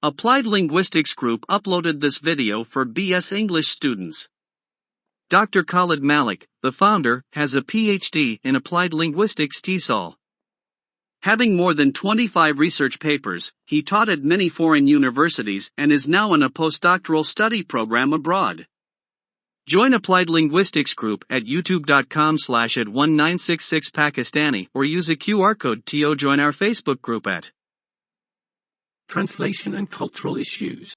Applied Linguistics Group uploaded this video for BS English students. Dr. KHALID MALIK, the founder, has a PhD in Applied Linguistics TESOL. Having more than 25 research papers, he taught at many foreign universities and is now in a postdoctoral study program abroad. Join Applied Linguistics Group at youtube.com/@1966Pakistani or use a QR code to join our Facebook group at Translation and cultural issues.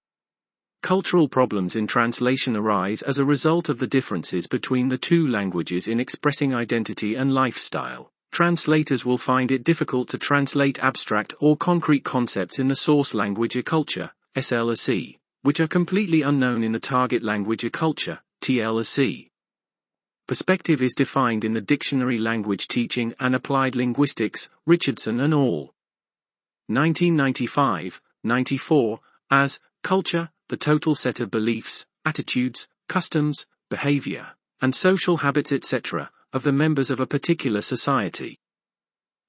Cultural problems in translation arise as a result of the differences between the two languages in expressing identity and lifestyle. Translators will find it difficult to translate abstract or concrete concepts in the source language or culture, SL/C, which are completely unknown in the target language or culture, TL/C. Perspective is defined in the dictionary Language Teaching and Applied Linguistics, Richardson and al. 1995-94, as culture, the total set of beliefs, attitudes, customs, behavior, and social habits etc. of the members of a particular society.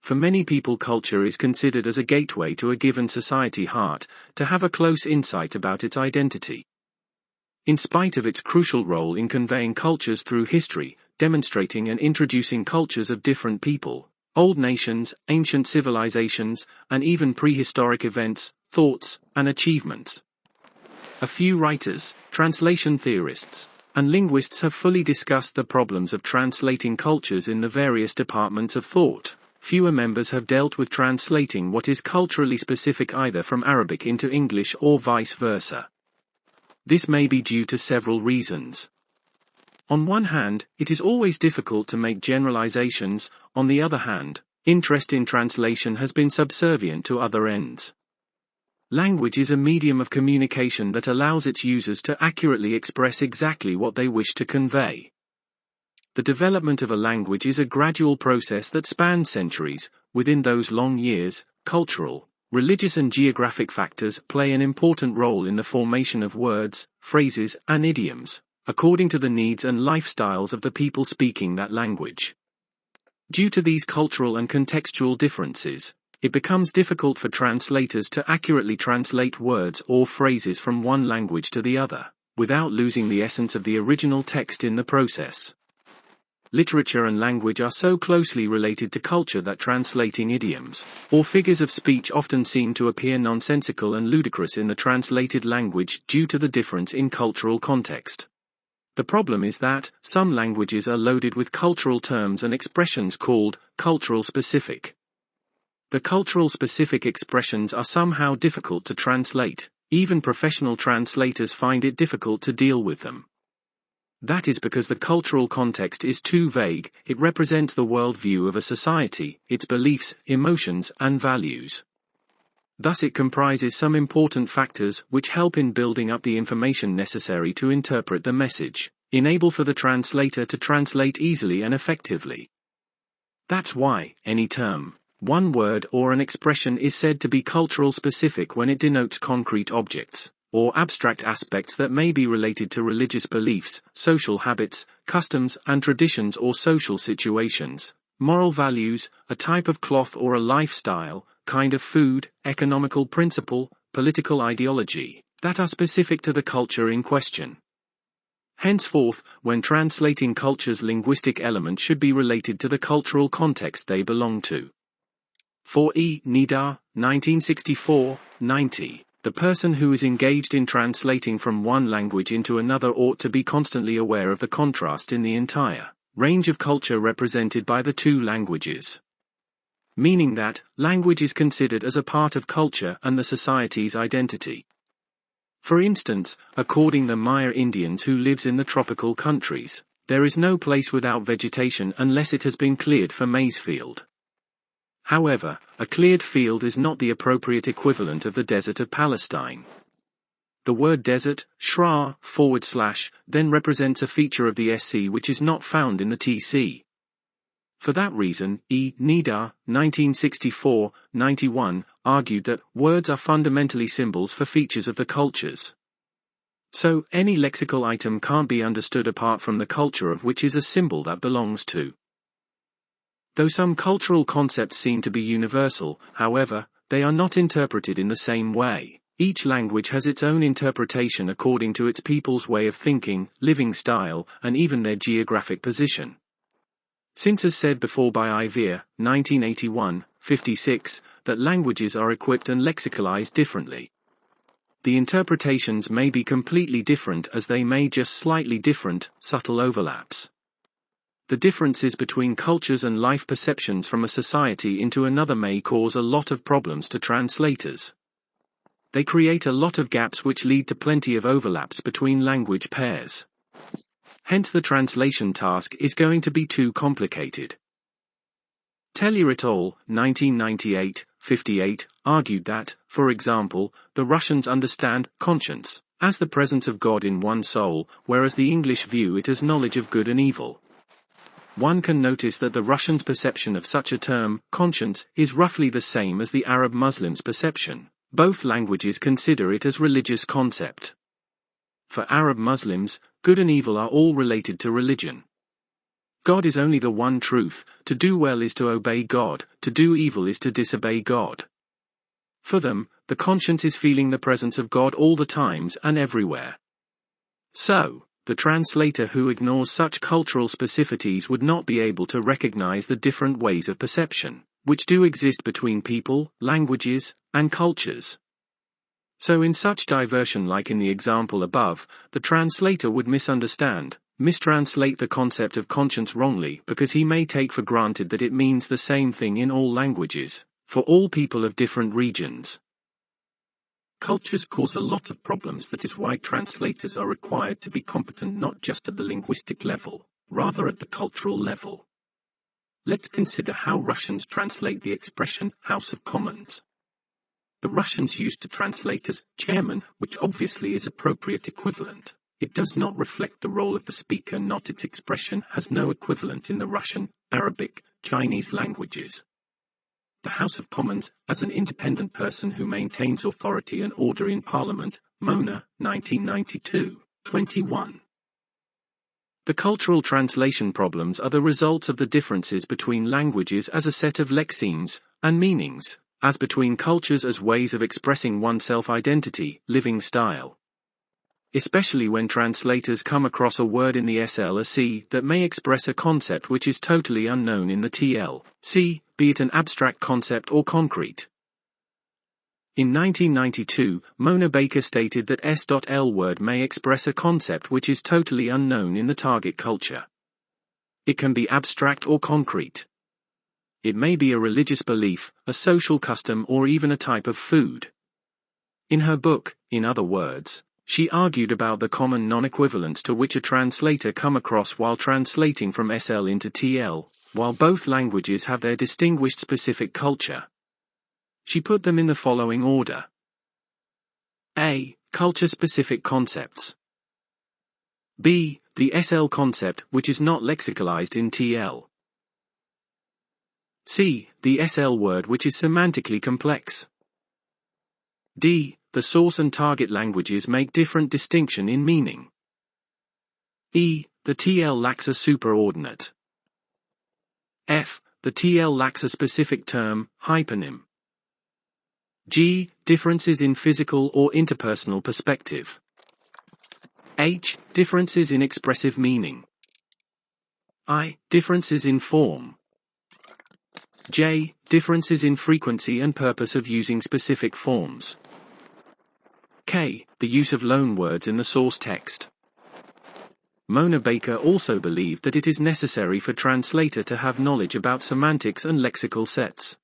For many people, culture is considered as a gateway to a given society heart, to have a close insight about its identity. In spite of its crucial role in conveying cultures through history, demonstrating and introducing cultures of different people, old nations, ancient civilizations, and even prehistoric events, thoughts, and achievements. A few writers, translation theorists, and linguists have fully discussed the problems of translating cultures in the various departments of thought. Fewer members have dealt with translating what is culturally specific either from Arabic into English or vice versa. This may be due to several reasons. On one hand, it is always difficult to make generalizations. On the other hand, interest in translation has been subservient to other ends. Language is a medium of communication that allows its users to accurately express exactly what they wish to convey. The development of a language is a gradual process that spans centuries. Within those long years, cultural, religious and geographic factors play an important role in the formation of words, phrases, and idioms, according to the needs and lifestyles of the people speaking that language. Due to these cultural and contextual differences, it becomes difficult for translators to accurately translate words or phrases from one language to the other, without losing the essence of the original text in the process. Literature and language are so closely related to culture that translating idioms, or figures of speech often seem to appear nonsensical and ludicrous in the translated language due to the difference in cultural context. The problem is that some languages are loaded with cultural terms and expressions called cultural specific. The cultural specific expressions are somehow difficult to translate. Even professional translators find it difficult to deal with them. That is because the cultural context is too vague. It represents the worldview of a society, its beliefs, emotions, and values. Thus it comprises some important factors which help in building up the information necessary to interpret the message, enable for the translator to translate easily and effectively. That's why any term, one word or an expression is said to be cultural specific when it denotes concrete objects, or abstract aspects that may be related to religious beliefs, social habits, customs and traditions or social situations, moral values, a type of cloth or a lifestyle, kind of food, economical principle, political ideology, that are specific to the culture in question. Henceforth, when translating cultures, linguistic elements should be related to the cultural context they belong to. For E. Nidar, 1964-90, the person who is engaged in translating from one language into another ought to be constantly aware of the contrast in the entire range of culture represented by the two languages. Meaning that, language is considered as a part of culture and the society's identity. For instance, according to the Maya Indians who lives in the tropical countries, there is no place without vegetation unless it has been cleared for maize field. However, a cleared field is not the appropriate equivalent of the desert of Palestine. The word desert, shra, / then represents a feature of the SC which is not found in the TC. For that reason, E. Nidar, 1964-91, argued that words are fundamentally symbols for features of the cultures. So, any lexical item can't be understood apart from the culture of which is a symbol that belongs to. Though some cultural concepts seem to be universal, however, they are not interpreted in the same way. Each language has its own interpretation according to its people's way of thinking, living style, and even their geographic position. Since as said before by Ivere, 1981, 56, that languages are equipped and lexicalized differently. The interpretations may be completely different as they may just slightly different, subtle overlaps. The differences between cultures and life perceptions from a society into another may cause a lot of problems to translators. They create a lot of gaps which lead to plenty of overlaps between language pairs. Hence the translation task is going to be too complicated. Tellier et al., 1998, 58, argued that, for example, the Russians understand conscience as the presence of God in one soul, whereas the English view it as knowledge of good and evil. One can notice that the Russians' perception of such a term, conscience, is roughly the same as the Arab Muslims' perception. Both languages consider it as religious concept. For Arab Muslims, good and evil are all related to religion. God is only the one truth, to do well is to obey God, to do evil is to disobey God. For them, the conscience is feeling the presence of God all the times and everywhere. So, the translator who ignores such cultural specificities would not be able to recognize the different ways of perception, which do exist between people, languages, and cultures. So in such diversion like in the example above, the translator would mistranslate the concept of conscience wrongly because he may take for granted that it means the same thing in all languages, for all people of different regions. Cultures cause a lot of problems. That is why translators are required to be competent not just at the linguistic level, rather at the cultural level. Let's consider how Russians translate the expression House of Commons. The Russians used to translate as chairman, which obviously is appropriate equivalent. It does not reflect the role of the speaker, not its expression has no equivalent in the Russian, Arabic, Chinese languages. The House of Commons, as an independent person who maintains authority and order in Parliament, Mona, 1992, 21. The cultural translation problems are the results of the differences between languages as a set of lexemes and meanings, as between cultures as ways of expressing one's self-identity, living style. Especially when translators come across a word in the SLC that may express a concept which is totally unknown in the TLC, be it an abstract concept or concrete. In 1992, Mona Baker stated that S.L word may express a concept which is totally unknown in the target culture. It can be abstract or concrete. It may be a religious belief, a social custom, or even a type of food. In her book, In Other Words, she argued about the common non-equivalence to which a translator come across while translating from SL into TL, while both languages have their distinguished specific culture. She put them in the following order. A. Culture-specific concepts. B. The SL concept, which is not lexicalized in TL. C. The SL word, which is semantically complex. D. The source and target languages make different distinction in meaning. E. The TL lacks a superordinate. F. The TL lacks a specific term, hyponym. G. Differences in physical or interpersonal perspective. H. Differences in expressive meaning. I. Differences in form. J. Differences in frequency and purpose of using specific forms. K. The use of loanwords in the source text. Mona Baker also believed that it is necessary for translator to have knowledge about semantics and lexical sets.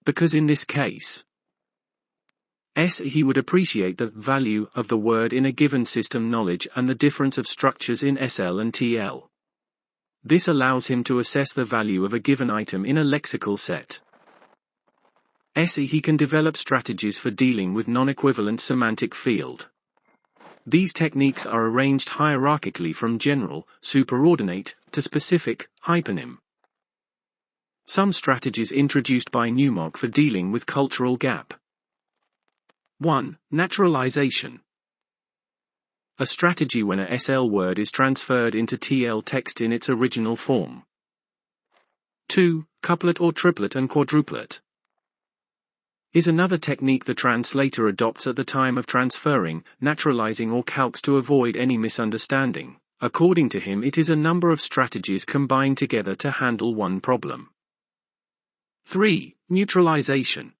Because in this case, he would appreciate the value of the word in a given system knowledge and the difference of structures in SL and TL. This allows him to assess the value of a given item in a lexical set. He can develop strategies for dealing with non-equivalent semantic field. These techniques are arranged hierarchically from general, superordinate, to specific, hyponym. Some strategies introduced by Newmark for dealing with cultural gap. 1. Naturalization. A strategy when a SL word is transferred into TL text in its original form. 2. Couplet or triplet and quadruplet. is another technique the translator adopts at the time of transferring, naturalizing or calques to avoid any misunderstanding. According to him, it is a number of strategies combined together to handle one problem. 3. Neutralization.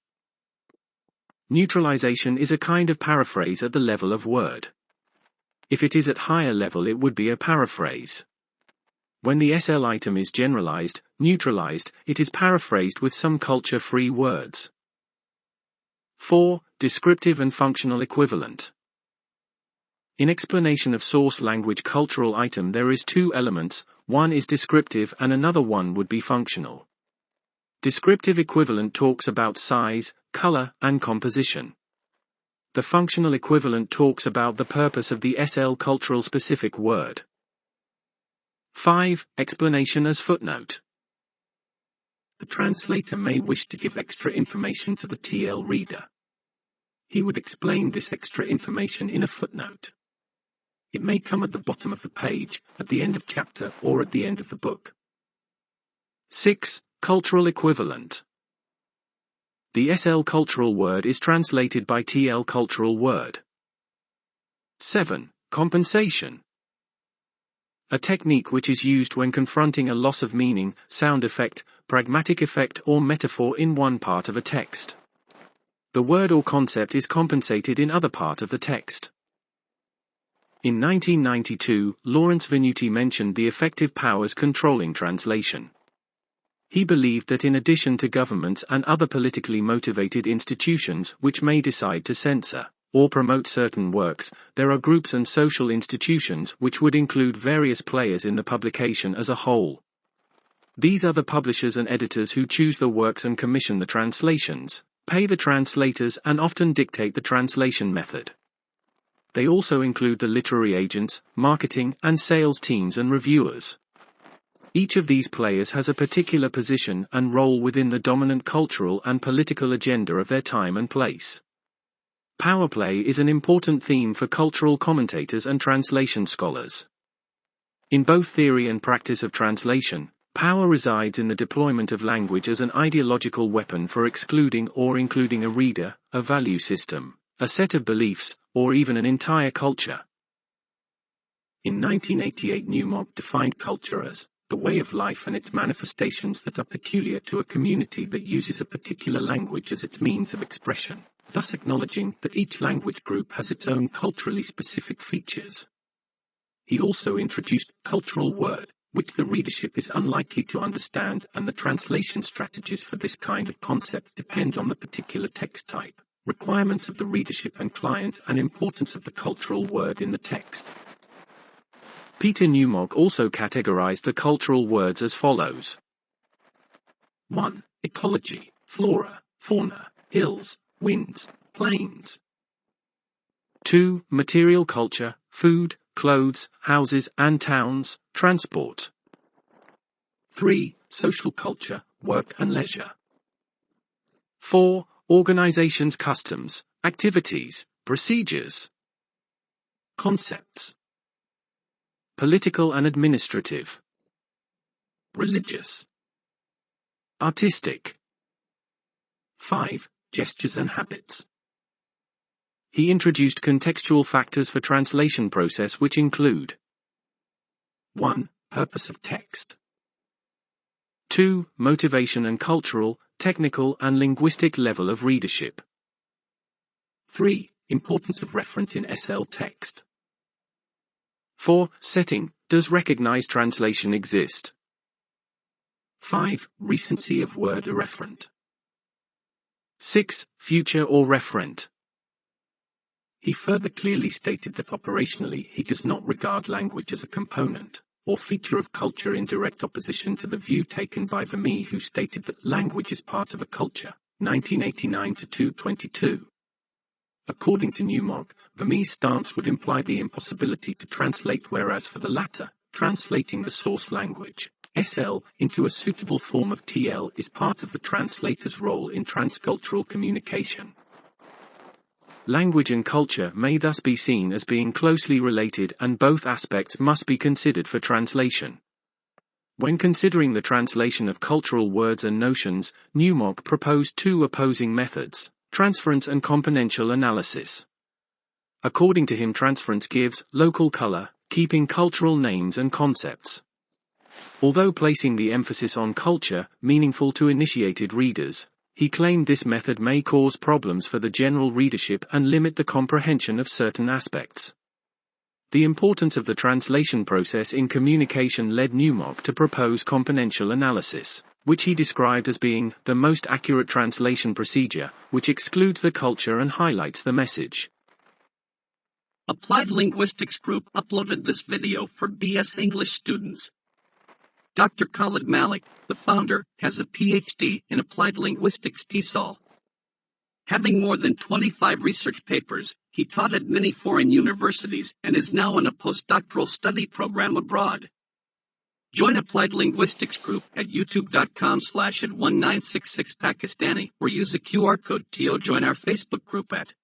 Neutralization is a kind of paraphrase at the level of word. If it is at higher level, it would be a paraphrase. When the SL item is generalized, neutralized, it is paraphrased with some culture-free words. 4. Descriptive and functional equivalent. In explanation of source language cultural item there is two elements, one is descriptive and another one would be functional. Descriptive equivalent talks about size, color, and composition. The functional equivalent talks about the purpose of the SL cultural specific word. 5. Explanation as footnote. The translator may wish to give extra information to the TL reader. He would explain this extra information in a footnote. It may come at the bottom of the page, at the end of chapter, or at the end of the book. 6. Cultural equivalent. The SL cultural word is translated by TL cultural word. 7. Compensation. A technique which is used when confronting a loss of meaning, sound effect, pragmatic effect or metaphor in one part of a text. The word or concept is compensated in other part of the text. In 1992, Lawrence Venuti mentioned the effective powers controlling translation. He believed that in addition to governments and other politically motivated institutions which may decide to censor or promote certain works, there are groups and social institutions which would include various players in the publication as a whole. These are the publishers and editors who choose the works and commission the translations, pay the translators and often dictate the translation method. They also include the literary agents, marketing and sales teams and reviewers. Each of these players has a particular position and role within the dominant cultural and political agenda of their time and place. Power play is an important theme for cultural commentators and translation scholars. In both theory and practice of translation, power resides in the deployment of language as an ideological weapon for excluding or including a reader, a value system, a set of beliefs, or even an entire culture. In 1988, Newmark defined culture as the way of life and its manifestations that are peculiar to a community that uses a particular language as its means of expression, thus acknowledging that each language group has its own culturally specific features. He also introduced cultural word, which the readership is unlikely to understand, and the translation strategies for this kind of concept depend on the particular text type, requirements of the readership and client, and importance of the cultural word in the text. Peter Newmark also categorized the cultural words as follows. 1. Ecology, flora, fauna, hills, winds, plains. 2. Material culture, food, clothes, houses and towns, transport. 3. Social culture, work and leisure. 4. Organizations, customs, activities, procedures. Concepts. Political and administrative. Religious. Artistic. 5. Gestures and habits. He introduced contextual factors for translation process which include 1. Purpose of text. 2. Motivation and cultural, technical and linguistic level of readership. 3. Importance of reference in SL text. 4. Setting, does recognized translation exist? 5. Recency of word or referent. 6. Future or referent. He further clearly stated that operationally he does not regard language as a component or feature of culture, in direct opposition to the view taken by Vermeer, who stated that language is part of a culture, 1989-222. According to Newmark, Vermeer's stance would imply the impossibility to translate, whereas for the latter, translating the source language, SL, into a suitable form of TL is part of the translator's role in transcultural communication. Language and culture may thus be seen as being closely related, and both aspects must be considered for translation. When considering the translation of cultural words and notions, Newmark proposed two opposing methods: Transference and componential analysis. According to him, transference gives local color, keeping cultural names and concepts. Although placing the emphasis on culture, meaningful to initiated readers, he claimed this method may cause problems for the general readership and limit the comprehension of certain aspects. The importance of the translation process in communication led Newmark to propose componential analysis, which he described as being the most accurate translation procedure, which excludes the culture and highlights the message. Applied Linguistics Group uploaded this video for BS English students. Dr. KHALID MALIK, the founder, has a PhD in Applied Linguistics TESOL. Having more than 25 research papers, he taught at many foreign universities and is now in a postdoctoral study program abroad. Join Applied Linguistics Group at youtube.com/@1966Pakistani or use the QR code to join our Facebook group at